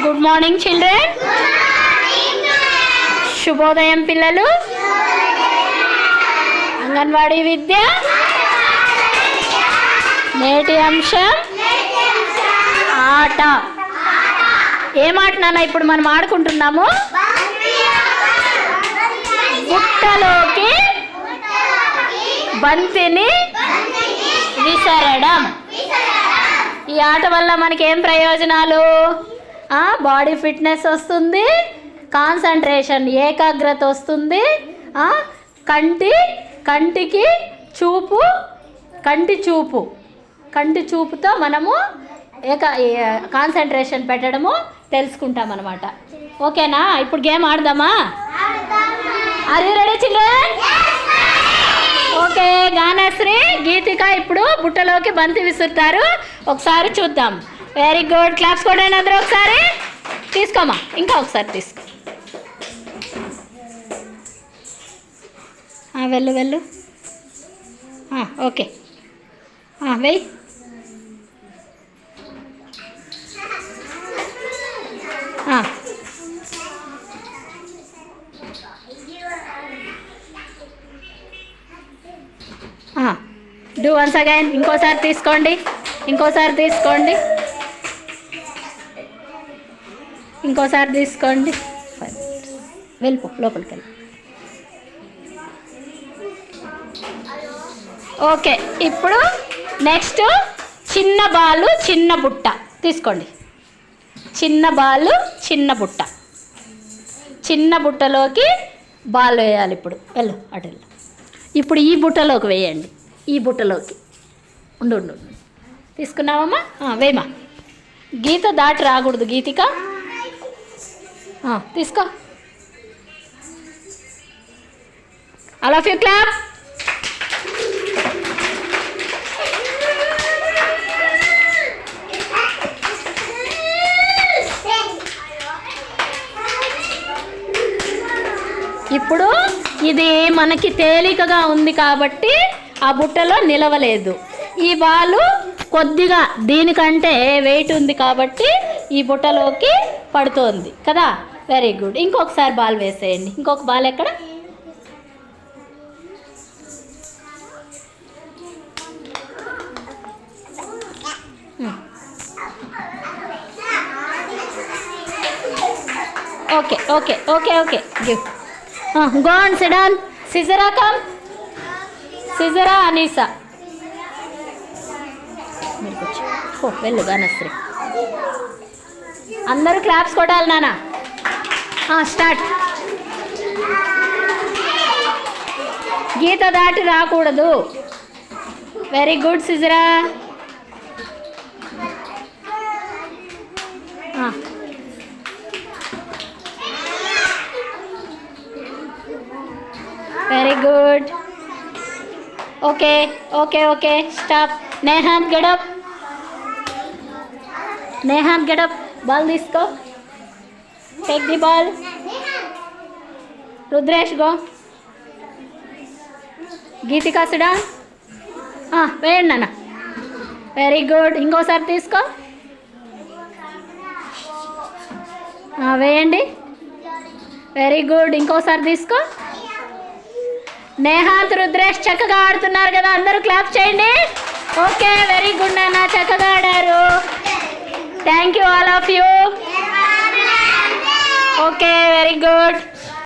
Good morning children. శుభోదయం పిల్లలు. అంగన్వాడీ విద్య నేటి అంశం ఆట. ఏం ఆట నాన్న ఇప్పుడు మనం ఆడుకుంటున్నాము? బుట్టలోకి బంతిని విసరడం. ఈ ఆట వల్ల మనకి ఏం ప్రయోజనాలు? బాడీ ఫిట్నెస్ వస్తుంది, కాన్సంట్రేషన్ ఏకాగ్రత వస్తుంది, కంటికి చూపు, కంటి చూపుతో మనము కాన్సంట్రేషన్ పెట్టడము తెలుసుకుంటాం అన్నమాట. ఓకేనా? ఇప్పుడు గేమ్ ఆడదామా? Are you ready children? Okay. Ganasri, Geetika ఇప్పుడు బుట్టలోకి బంతి విసురుతారు. ఒకసారి చూద్దాం. Very good. క్లాప్స్ కొట్టండి అందరూ. ఒకసారి తీసుకోమా, ఇంకా ఒకసారి తీసుకో. వెళ్ళు. ఓకే, వెయ్యి. Do once again. ఇంకోసారి తీసుకోండి. వెళ్ళిపో, లోపలికి వెళ్ళి. ఓకే. ఇప్పుడు నెక్స్ట్ చిన్న బాలు చిన్న బుట్ట తీసుకోండి. చిన్న బాలు చిన్న బుట్ట. చిన్న బుట్టలోకి బాల్ వేయాలి. ఇప్పుడు వెళ్ళు, అటు వెళ్ళు. ఇప్పుడు ఈ బుట్టలోకి వేయండి. ఈ బుట్టలోకి ఉండు. తీసుకున్నావమ్మా? వేయమా. గీత దాటి రాకూడదు. గీతిక తీసుకో. All of you clap. ఇప్పుడు ఇది మనకి తేలికగా ఉంది కాబట్టి ఆ బుట్టలో నిలవలేదు. ఈ బాలు కొద్దిగా దీనికంటే వెయిట్ ఉంది కాబట్టి ఈ బుట్టలోకి పడుతోంది కదా. Very good. ఇంకొకసారి బాల్ వేసేయండి. ఇంకొక బాల్ ఎక్కడ? Okay. Give. Go on, sit down. Sizara, come. Sizara, Anisa. వెళ్ళు గానశ్రీ. అందరూ క్లాప్స్ కొట్టాలి నాన్న. స్టార్ట్. గీత దాటి రాకూడదు. వెరీ గుడ్ సిజరా. Very good. Okay. Stop. Nehan get up. Ball తీసుకో. Take the ball. Rudresh go. Geetika సిడా. వేయండి నాన్న. Very good. ఇంకోసారి తీసుకో. వేయండి. Very good. ఇంకోసారి తీసుకో. నేహాంత్, రుద్రేష్ చక్కగా ఆడుతున్నారు కదా. అందరూ క్లాప్ చేయండి. ఓకే, వెరీ గుడ్ నాన్న, చక్కగా ఆడారు. Thank you all of you. Okay, very good.